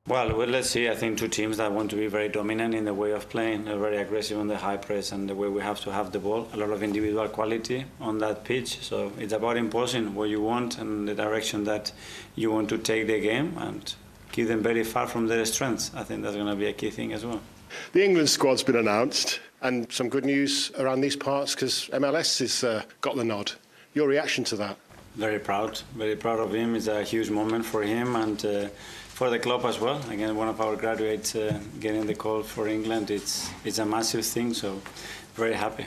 Well, let's see. I think two teams that want to be very dominant in the way of playing. They're very aggressive on the high press and the way we have to have the ball. A lot of individual quality on that pitch. So it's about imposing what you want and the direction that you want to take the game and keep them very far from their strengths. I think that's going to be a key thing as well. The England squad's been announced, and some good news around these parts because MLS has got the nod. Your reaction to that? Very proud of him. It's a huge moment for him and for the club as well. Again, one of our graduates getting the call for England, it's a massive thing, so very happy.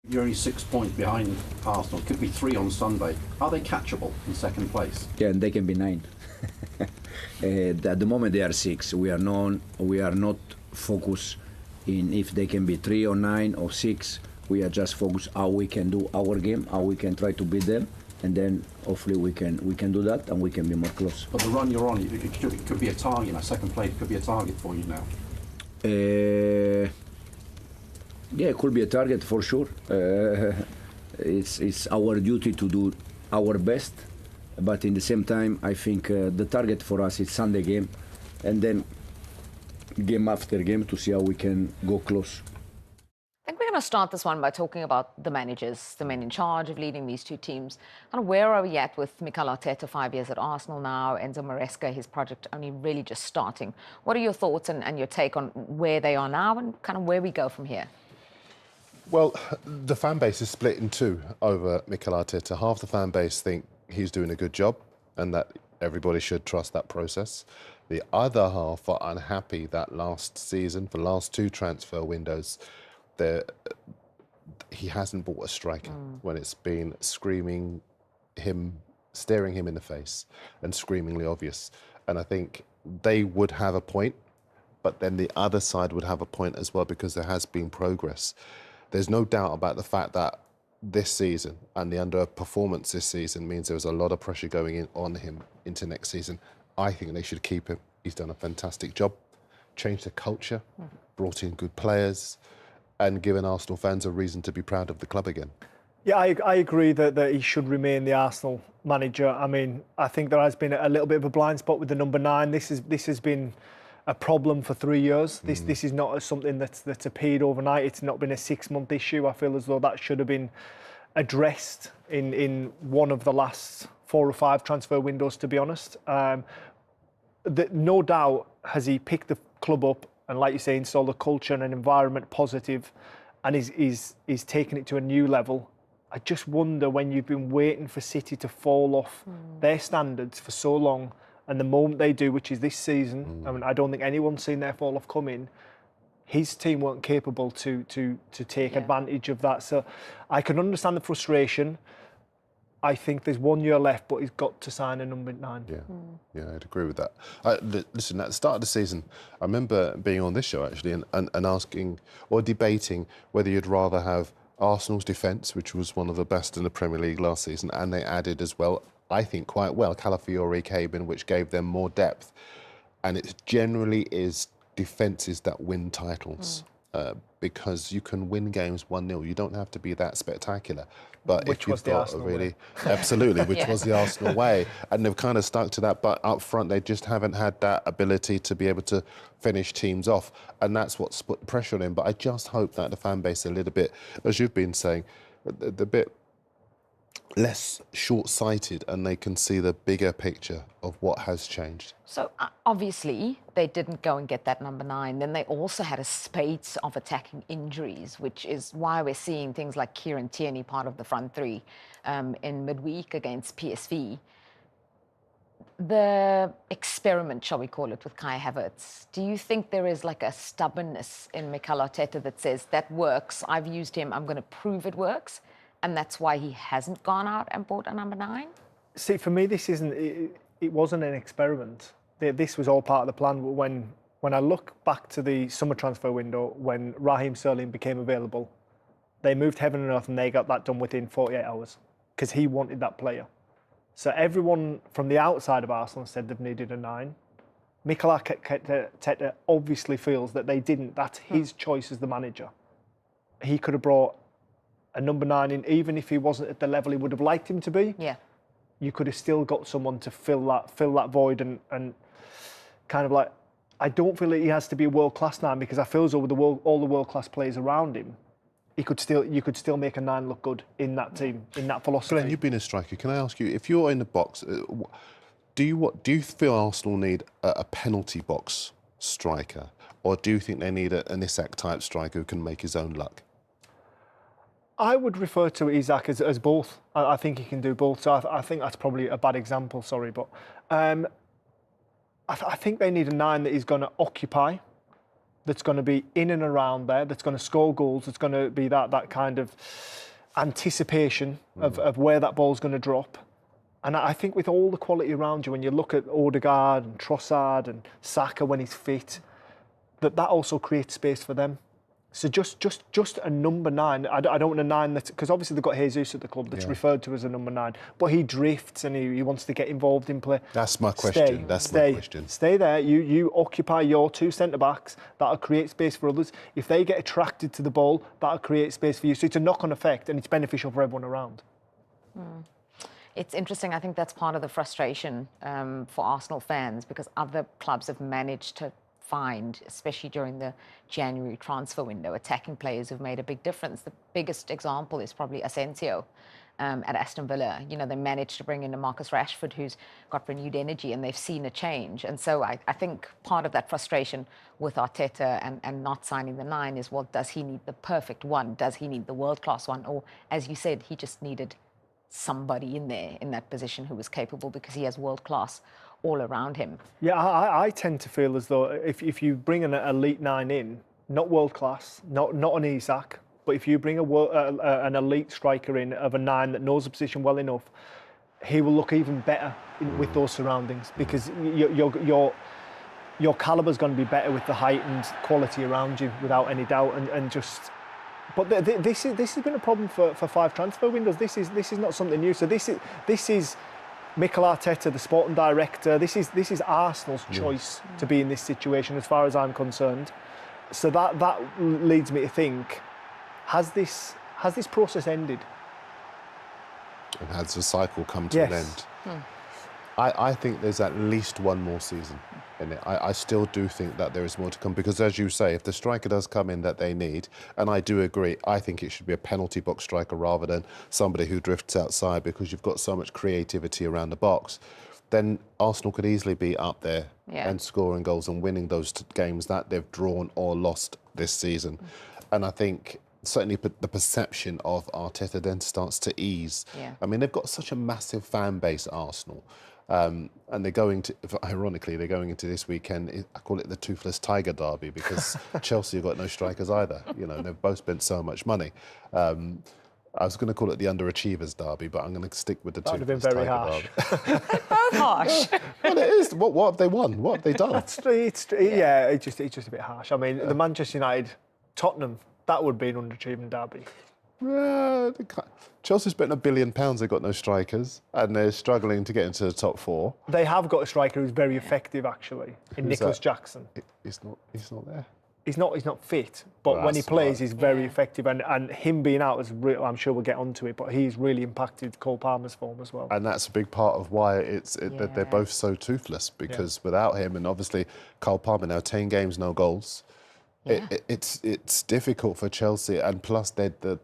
You're only 6 points behind Arsenal. Could be 3 on Sunday. Are they catchable in second place? Yeah, and they can be 9. At the moment they are 6. We are not focused in if they can be 3 or 9 or 6. We are just focused how we can do our game, how we can try to beat them, and then hopefully we can do that and we can be more close. But the run you're on, it could be a target. Second place could be a target for you now. Yeah, it could be a target for sure. It's our duty to do our best, but in the same time, I think the target for us is Sunday game, and then game after game to see how we can go close. I think we're going to start this one by talking about the managers, the men in charge of leading these two teams. And where are we at with Mikel Arteta, 5 years at Arsenal now, Enzo Maresca, his project only really just starting? What are your thoughts and your take on where they are now and kind of where we go from here? Well, the fan base is split in two over Mikel Arteta. Half the fan base think he's doing a good job and that everybody should trust that process. The other half are unhappy that last season, for the last 2 transfer windows, he hasn't bought a striker when it's been staring him in the face and screamingly obvious. And I think they would have a point, but then the other side would have a point as well because there has been progress. There's no doubt about the fact that this season and the underperformance this season means there was a lot of pressure going on him into next season. I think they should keep him. He's done a fantastic job, changed the culture, brought in good players, and given Arsenal fans a reason to be proud of the club again. Yeah, I agree that he should remain the Arsenal manager. I mean, I think there has been a little bit of a blind spot with the number 9. This has been a problem for 3 years. This is not something that's appeared overnight. It's not been a 6-month issue. I feel as though that should have been addressed in one of the last 4 or 5 transfer windows, to be honest. No doubt has he picked the club up and, like you say, installed a culture and an environment positive, and he's taken it to a new level. I just wonder, when you've been waiting for City to fall off their standards for so long, and the moment they do, which is this season, I mean, I don't think anyone's seen their fall off coming. His team weren't capable to take advantage of that. So I can understand the frustration. I think there's 1 year left, but he's got to sign a number 9. Yeah, I'd agree with that. Listen, at the start of the season, I remember being on this show actually and asking or debating whether you'd rather have Arsenal's defence, which was one of the best in the Premier League last season, and they added as well, I think quite well, Calafiori came in, which gave them more depth. And it generally is defences that win titles because you can win games 1-0. You don't have to be that spectacular. But which if you've was the got Arsenal a really, way. absolutely, which was the Arsenal way, and they've kind of stuck to that. But up front, they just haven't had that ability to be able to finish teams off, and that's what's put pressure on him. But I just hope that the fan base a little bit, as you've been saying, the bit less short-sighted, and they can see the bigger picture of what has changed. So obviously they didn't go and get that number 9. Then they also had a spate of attacking injuries, which is why we're seeing things like Kieran Tierney, part of the front 3, in midweek against PSV. The experiment, shall we call it, with Kai Havertz, do you think there is like a stubbornness in Mikel Arteta that says, that works, I've used him, I'm going to prove it works? And that's why he hasn't gone out and bought a number 9? See, for me, this isn't. It wasn't an experiment. This was all part of the plan. When I look back to the summer transfer window, when Raheem Sterling became available, they moved heaven and earth, and they got that done within 48 hours because he wanted that player. So everyone from the outside of Arsenal said they've needed a 9. Mikel Arteta obviously feels that they didn't. That's his choice as the manager. He could have brought a number 9 in, even if he wasn't at the level he would have liked him to be. Yeah. you could have still got someone to fill that void and kind of like, I don't feel that he has to be a world-class 9 because I feel as though with all the world-class players around him, you could still make a 9 look good in that team, in that philosophy. Glenn, you've been a striker. Can I ask you, if you're in the box, do you feel Arsenal need a penalty box striker, or do you think they need an Isak-type striker who can make his own luck? I would refer to Isak as both. I think he can do both. So I think that's probably a bad example, sorry. But I think they need a 9 that is going to occupy, that's going to be in and around there, that's going to score goals, that's going to be that kind of anticipation of where that ball's going to drop. And I think with all the quality around you, when you look at Odegaard and Trossard and Saka when he's fit, that also creates space for them. So just a number 9. I don't want a 9 that's, because obviously they've got Jesus at the club that's referred to as a number 9, but he drifts and he wants to get involved in play. That's my question. Stay there. You occupy your 2 centre backs. That'll create space for others. If they get attracted to the ball, that'll create space for you. So it's a knock-on effect and it's beneficial for everyone around. It's interesting. I think that's part of the frustration for Arsenal fans, because other clubs have managed to find, especially during the January transfer window, attacking players who've made a big difference. The biggest example is probably Asensio at Aston Villa. You know, they managed to bring in a Marcus Rashford who's got renewed energy, and they've seen a change. And so I think part of that frustration with Arteta and not signing the 9 is, well, does he need the perfect one? Does he need the world-class one? Or, as you said, he just needed somebody in there in that position who was capable, because he has world-class all around him. Yeah, I tend to feel as though if you bring an elite 9 in, not world class, not an Isak, but if you bring an elite striker in of a 9 that knows the position well enough, he will look even better with those surroundings, because your caliber's going to be better with the heightened quality around you, without any doubt, and just. But this has been a problem for 5 transfer windows. This is not something new. So this is Mikel Arteta, the sporting director. This is Arsenal's choice to be in this situation, as far as I'm concerned. So that leads me to think: has this process ended? And has the cycle come to an end? I think there's at least one more season in it. I still do think that there is more to come, because, as you say, if the striker does come in that they need, and I do agree, I think it should be a penalty box striker rather than somebody who drifts outside, because you've got so much creativity around the box, then Arsenal could easily be up there and scoring goals and winning those games that they've drawn or lost this season. And I think certainly the perception of Arteta then starts to ease. I mean, they've got such a massive fan base at Arsenal. And they're going to, ironically, they're going into this weekend, I call it the Toothless Tiger Derby, because Chelsea have got no strikers either. You know, they've both spent so much money. I was going to call it the Underachievers Derby, but I'm going to stick with the Toothless Tiger Derby. Both harsh. Well, it is. What have they won? What have they done? It's just a bit harsh. I mean, the Manchester United, Tottenham, that would be an underachieving derby. Chelsea spent £1 billion, they've got no strikers, and they're struggling to get into the top 4. They have got a striker who's very effective, actually, in Nicholas Jackson. He's not there. He's not fit, but when he plays, he's very effective. And him being out is I'm sure we'll get onto it, but he's really impacted Cole Palmer's form as well. And that's a big part of why that they're both so toothless, because without him, and obviously Cole Palmer now 10 games, no goals. It's difficult for Chelsea, and plus the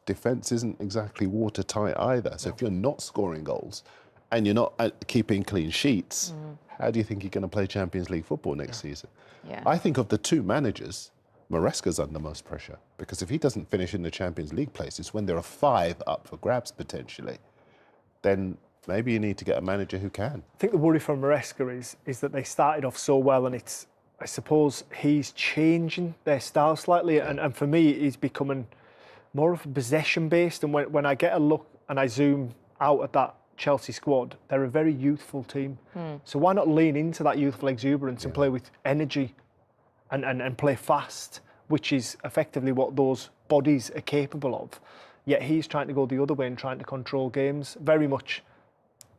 defence isn't exactly watertight either. So if you're not scoring goals and you're not keeping clean sheets, how do you think you're going to play Champions League football next season? I think of the 2 managers, Maresca's under most pressure, because if he doesn't finish in the Champions League places when there are 5 up for grabs potentially, then maybe you need to get a manager who can. I think the worry for Maresca is that they started off so well, and I suppose he's changing their style slightly, and for me he's becoming more of a possession based. And when I get a look and I zoom out at that Chelsea squad, they're a very youthful team. So why not lean into that youthful exuberance and play with energy and play fast, which is effectively what those bodies are capable of. Yet he's trying to go the other way and trying to control games, very much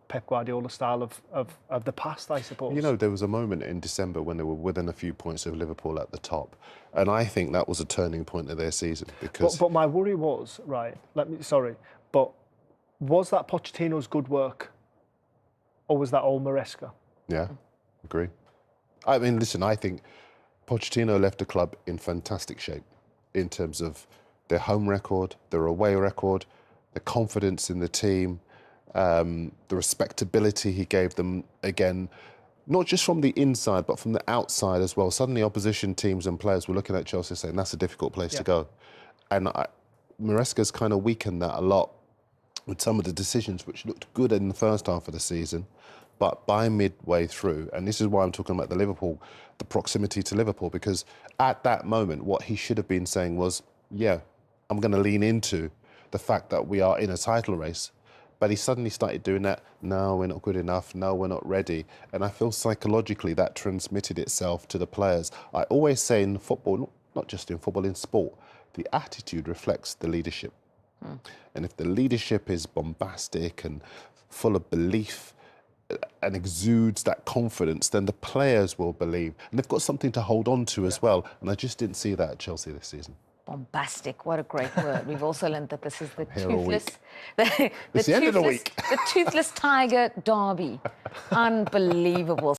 Pep Guardiola style of the past, I suppose. You know, there was a moment in December when they were within a few points of Liverpool at the top, and I think that was a turning point of their season, because... But my worry was, right, was that Pochettino's good work or was that all Maresca? Yeah, agree. I mean, listen, I think Pochettino left the club in fantastic shape in terms of their home record, their away record, the confidence in the team, the respectability he gave them, again, not just from the inside, but from the outside as well. Suddenly opposition teams and players were looking at Chelsea saying, that's a difficult place to go. And Maresca's kind of weakened that a lot with some of the decisions which looked good in the first half of the season, but by midway through, and this is why I'm talking about the proximity to Liverpool, because at that moment, what he should have been saying was, yeah, I'm going to lean into the fact that we are in a title race. But he suddenly started doing that, no, we're not good enough, no, we're not ready. And I feel psychologically that transmitted itself to the players. I always say in football, not just in football, in sport, the attitude reflects the leadership. And if the leadership is bombastic and full of belief and exudes that confidence, then the players will believe. And they've got something to hold on to as well. And I just didn't see that at Chelsea this season. Bombastic, what a great word. We've also learned that this is the Here all toothless, week. It's the end of the week. the toothless tiger derby. Unbelievable.